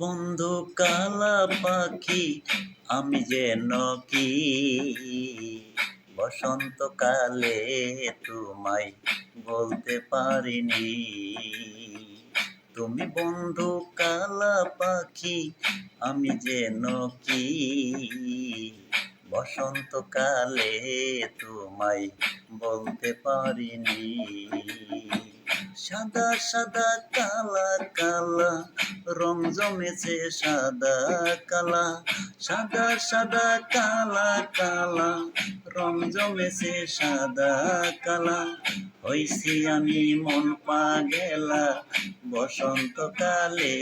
বন্ধু কালা পাখি আমি যেন কি বসন্তকালে তোমায় বলতে পারিনি। তুমি বন্ধু কালা পাখি আমি যেন কি বসন্তকালে তোমায় বলতে পারিনি। সাদা সাদা কালা কালা রং জমেছে সাদা কালা, সাদা সাদা কালা কালা রং জমেছে সাদা কালা। হইছি আমি মন পাগেলা বসন্তকালে।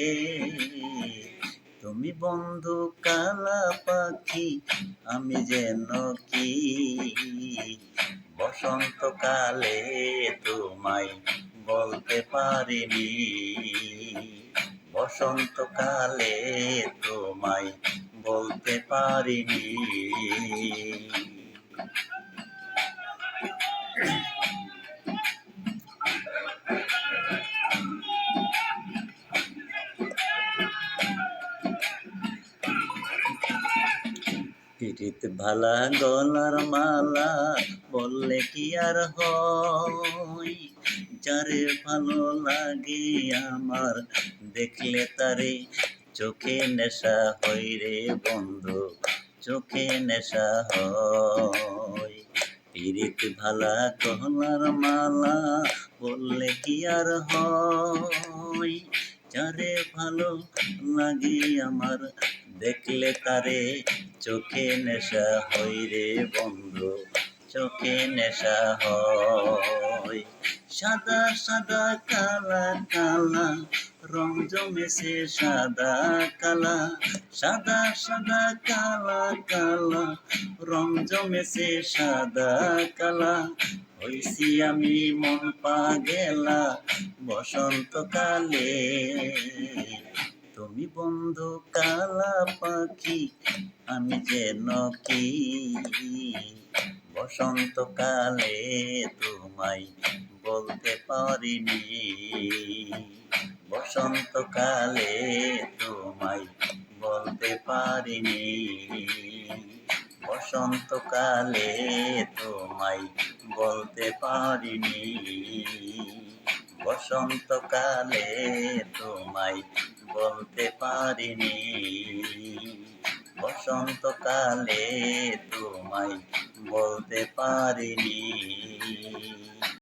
তুমি বন্ধু কালা পাখি আমি যেন কি বসন্তকালে তোমায় বলতে পারিনি। বসন্তকালে তোমায় বলতে পারিনি। পিরিত ভালা গলার মালা বললে কি আর হয়, যারে ভালো লাগে আমার দেখলে তারে চোখে নেশা হয় রে বন্ধু, চোখে নেশা হয়। পিরিত ভালা গলার মালা বললে কি আর হয়, যারে ভালো লাগে আমার দেখলে তারে চোখে নেশা হয় রে বন্ধু, চোখে নেশা হয়। সাদা সাদা কালা কালা রং জমেছে সাদা কালা, সাদা সাদা কালা কালা রং জমেছে সাদা কালা। হইছি আমি মন পাগেলা বসন্তকালে। তুমি বন্ধু কালা পাখি আমি যেন কি বসন্তকালে তোমায় বলতে পারিনি। বসন্তকালে তোমায় বলতে পারিনি। বসন্তকালে তোমায় বলতে পারিনি। বসন্তকালে তোমায় বলতে পারিনি। বসন্তকালে তোমায় বলতে পারিনি।